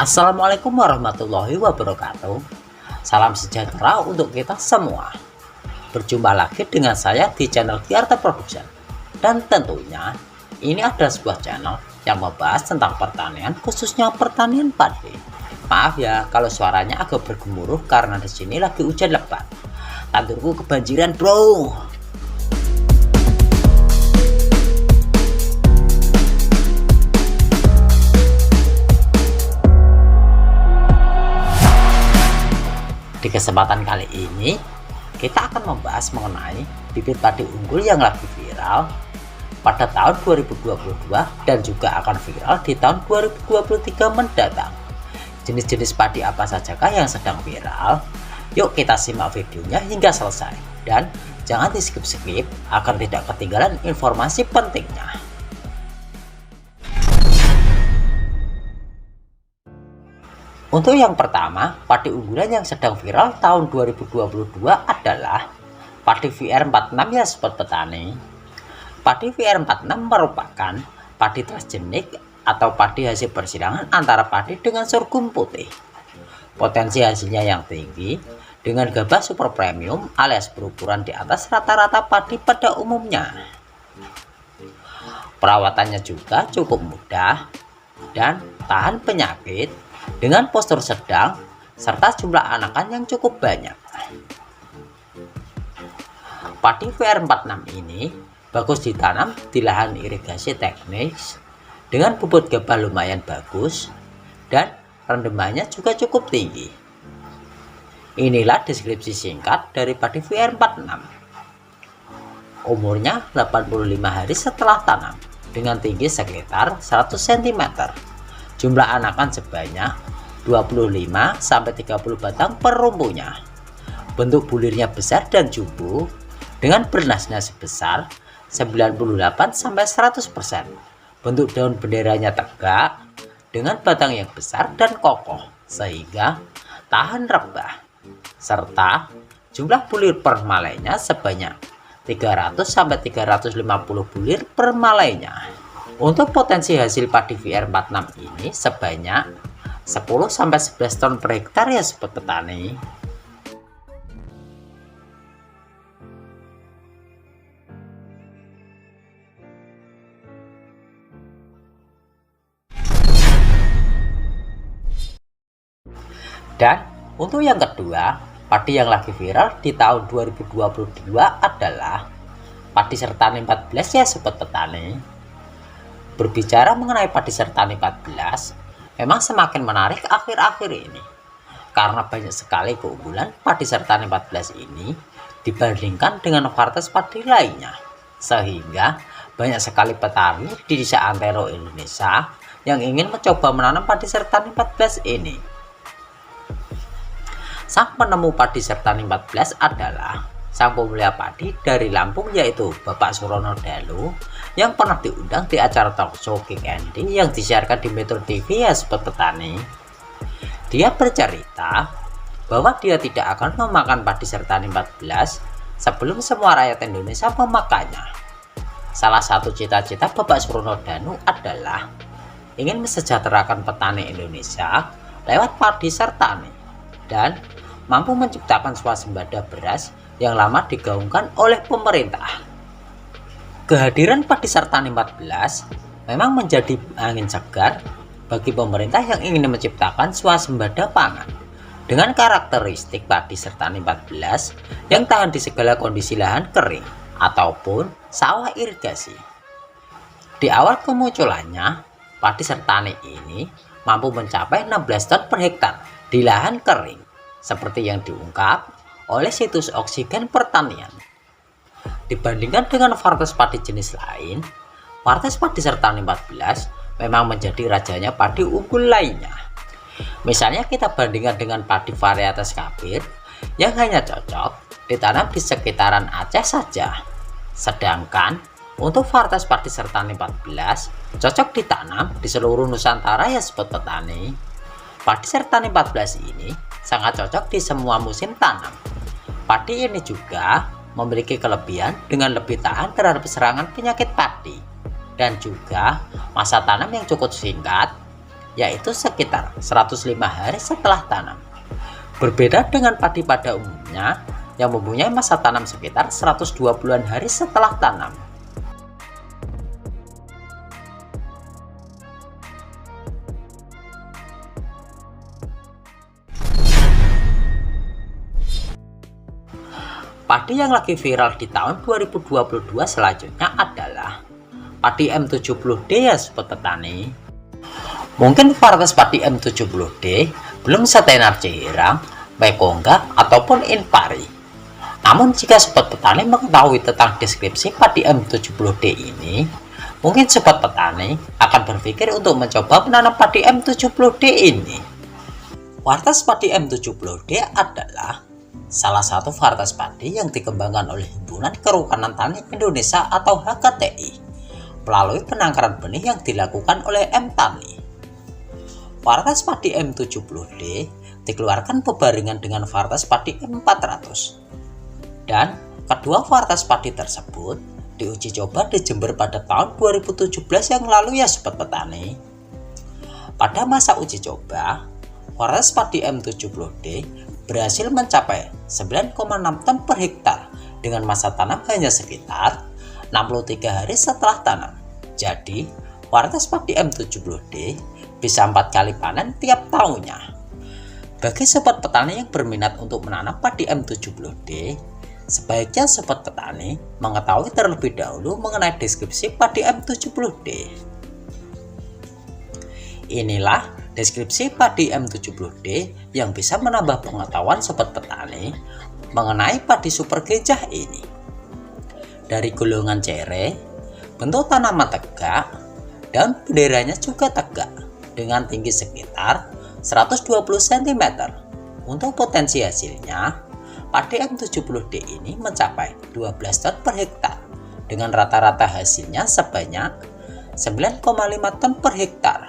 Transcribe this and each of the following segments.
Assalamualaikum warahmatullahi wabarakatuh. Salam sejahtera untuk kita semua. Berjumpa lagi dengan saya di channel Tiarta Production. Dan tentunya ini adalah sebuah channel yang membahas tentang pertanian, khususnya pertanian padi. Maaf ya kalau suaranya agak bergemuruh karena di sini lagi hujan lebat. Tanturku kebanjiran, bro. Di kesempatan kali ini kita akan membahas mengenai bibit padi unggul yang lagi viral pada tahun 2022 dan juga akan viral di tahun 2023 mendatang. Jenis-jenis padi apa sajakah yang sedang viral? Yuk kita simak videonya hingga selesai dan jangan di skip-skip agar tidak ketinggalan informasi pentingnya. Untuk yang pertama, padi unggulan yang sedang viral tahun 2022 adalah padi VR46 ya sobat petani. Padi VR46 merupakan padi transgenik atau padi hasil persilangan antara padi dengan sorghum putih. Potensi hasilnya yang tinggi dengan gabah super premium alias berukuran di atas rata-rata padi pada umumnya. Perawatannya juga cukup mudah dan tahan penyakit dengan postur sedang serta jumlah anakan yang cukup banyak. Padi VR46 ini bagus ditanam di lahan irigasi teknis dengan bobot gabah lumayan bagus dan rendemannya juga cukup tinggi. Inilah deskripsi singkat dari padi VR46. Umurnya 85 hari setelah tanam dengan tinggi sekitar 100 cm. Jumlah anakan sebanyak 25-30 batang per rumpunya. Bentuk bulirnya besar dan jumbo dengan bernasnya sebesar 98-100%. Bentuk daun benderanya tegak dengan batang yang besar dan kokoh sehingga tahan rebah. Serta jumlah bulir per malainya sebanyak 300-350 bulir per malainya. Untuk potensi hasil padi VR46 ini sebanyak 10-11 ton per hektar ya sobat petani. Dan untuk yang kedua, padi yang lagi viral di tahun 2022 adalah padi sertani 14 ya sobat petani. Berbicara mengenai padi sertani 14 memang semakin menarik akhir-akhir ini karena banyak sekali keunggulan padi sertani 14 ini dibandingkan dengan varietas padi lainnya, sehingga banyak sekali petani di desa antero Indonesia yang ingin mencoba menanam padi sertani 14 ini. Sang penemu padi sertani 14 adalah sang pemulia padi dari Lampung, yaitu Bapak Surono Dalu, yang pernah diundang di acara talk show King Andy yang disiarkan di Metro TV ya sobat petani. Dia bercerita bahwa dia tidak akan memakan padi sertani 14 sebelum semua rakyat Indonesia memakannya. Salah satu cita-cita Bapak Surono Dalu adalah ingin mesejahterakan petani Indonesia lewat padi sertani dan mampu menciptakan swasembada beras yang lama digaungkan oleh pemerintah. Kehadiran padi sertani 14 memang menjadi angin segar bagi pemerintah yang ingin menciptakan swasembada pangan. Dengan karakteristik padi sertani 14 yang tahan di segala kondisi lahan kering ataupun sawah irigasi. Di awal kemunculannya, padi sertani ini mampu mencapai 16 ton per hektar di lahan kering, seperti yang diungkap oleh situs Oksigen Pertanian. Dibandingkan dengan varietas padi jenis lain, varietas padi sertani 14 memang menjadi rajanya padi unggul lainnya. Misalnya kita bandingkan dengan padi varietas Kabir yang hanya cocok ditanam di sekitaran Aceh saja. Sedangkan untuk varietas padi sertani 14 cocok ditanam di seluruh Nusantara ya sobat petani. Padi sertani 14 ini sangat cocok di semua musim tanam. Padi ini juga memiliki kelebihan dengan lebih tahan terhadap serangan penyakit padi dan juga masa tanam yang cukup singkat yaitu sekitar 105 hari setelah tanam. Berbeda dengan padi pada umumnya yang mempunyai masa tanam sekitar 120-an hari setelah tanam. Padi yang lagi viral di tahun 2022 selanjutnya adalah padi M70D ya sobat petani. Mungkin varietas padi M70D belum setenar Cirang, Mekongga ataupun Inpari. Namun jika sobat petani mengetahui tentang deskripsi padi M70D ini, mungkin sobat petani akan berpikir untuk mencoba menanam padi M70D ini. Varietas padi M70D adalah salah satu varietas padi yang dikembangkan oleh Himpunan Kerukunan Tani Indonesia atau HKTI melalui penangkaran benih yang dilakukan oleh M-Tani. Varietas padi M70D dikeluarkan bebarengan dengan varietas padi M400, dan kedua varietas padi tersebut diuji coba di Jember pada tahun 2017 yang lalu ya sobat petani. Pada masa uji coba, varietas padi M70D berhasil mencapai 9,6 ton per hektar dengan masa tanam hanya sekitar 63 hari setelah tanam. Jadi, varietas padi M70D bisa 4 kali panen tiap tahunnya. Bagi sobat petani yang berminat untuk menanam padi M70D, sebaiknya sobat petani mengetahui terlebih dahulu mengenai deskripsi padi M70D. Inilah deskripsi padi M70D yang bisa menambah pengetahuan sobat petani mengenai padi super gejah ini. Dari golongan cere, bentuk tanaman tegak, daun benderanya juga tegak dengan tinggi sekitar 120 cm. Untuk potensi hasilnya, padi M70D ini mencapai 12 ton per hektar dengan rata-rata hasilnya sebanyak 9,5 ton per hektar.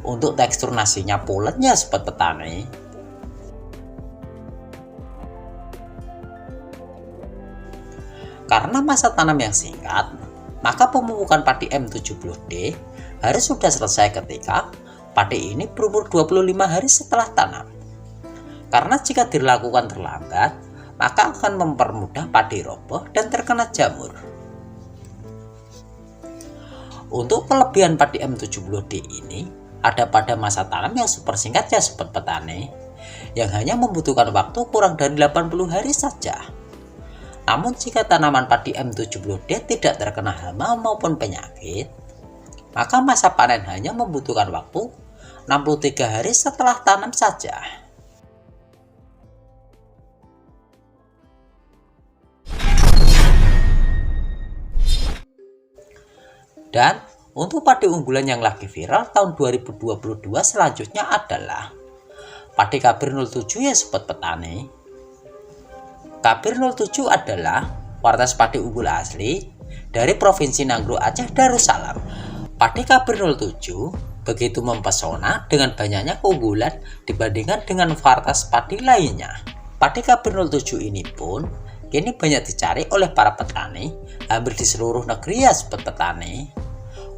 Untuk tekstur nasinya pulennya sobat petani. Karena masa tanam yang singkat, maka pemupukan padi M70D harus sudah selesai ketika padi ini berumur 25 hari setelah tanam. Karena jika dilakukan terlambat, maka akan mempermudah padi roboh dan terkena jamur. Untuk kelebihan padi M70D ini ada pada masa tanam yang super singkat ya sobat petani, yang hanya membutuhkan waktu kurang dari 80 hari saja. Namun jika tanaman padi M70D tidak terkena hama maupun penyakit, maka masa panen hanya membutuhkan waktu 63 hari setelah tanam saja. Dan untuk padi unggulan yang lagi viral tahun 2022 selanjutnya adalah padi Kabir 07 ya sobat petani. Kabir 07 adalah varietas padi unggul asli dari Provinsi Nanggroe Aceh Darussalam. Padi Kabir 07 begitu mempesona dengan banyaknya keunggulan dibandingkan dengan varietas padi lainnya. Padi Kabir 07 ini pun kini banyak dicari oleh para petani hampir di seluruh negeri ya sobat petani.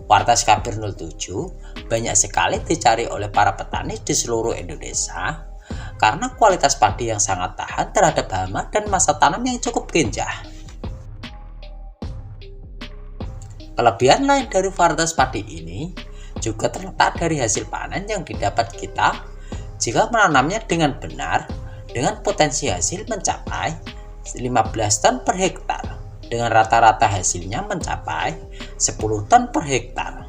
Varietas Kabir 07 banyak sekali dicari oleh para petani di seluruh Indonesia karena kualitas padi yang sangat tahan terhadap hama dan masa tanam yang cukup genjah. Kelebihan lain dari varietas padi ini juga terletak dari hasil panen yang didapat kita jika menanamnya dengan benar, dengan potensi hasil mencapai 15 ton per hektar. Dengan rata-rata hasilnya mencapai 10 ton per hektar.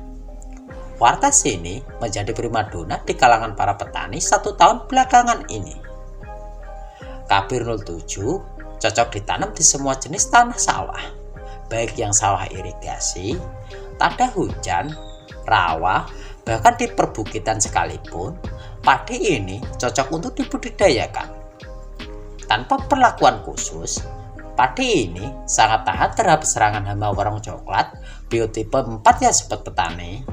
Varietas ini menjadi primadona di kalangan para petani 1 tahun belakangan ini. Kabir 07 cocok ditanam di semua jenis tanah sawah, baik yang sawah irigasi, tada hujan, rawa, bahkan di perbukitan sekalipun. Padi ini cocok untuk dibudidayakan. Tanpa perlakuan khusus, padi ini sangat tahan terhadap serangan hama warung coklat biotipe 4 ya sobat petani.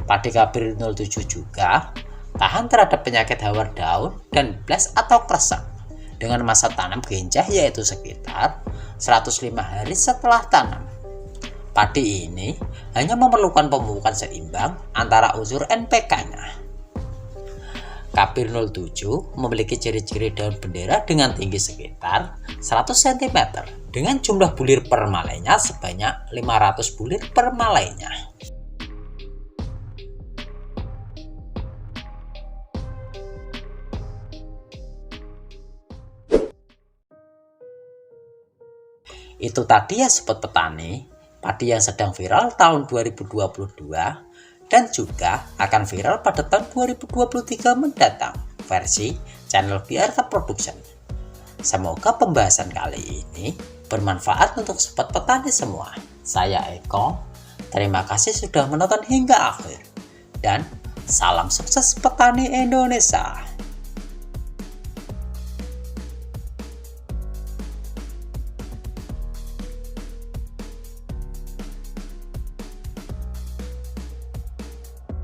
Padi Kabir 07 juga tahan terhadap penyakit hawar daun dan bles atau kresek dengan masa tanam genjah yaitu sekitar 105 hari setelah tanam. Padi ini hanya memerlukan pemupukan seimbang antara unsur NPK-nya. Kapir 07 memiliki ciri-ciri daun bendera dengan tinggi sekitar 100 cm dengan jumlah bulir per malainya sebanyak 500 bulir per malainya. Itu tadi ya sobat petani, padi yang sedang viral tahun 2022 dan juga akan viral pada tahun 2023 mendatang versi channel Biarta Production. Semoga pembahasan kali ini bermanfaat untuk sobat petani semua. Saya Eko, terima kasih sudah menonton hingga akhir dan salam sukses petani Indonesia.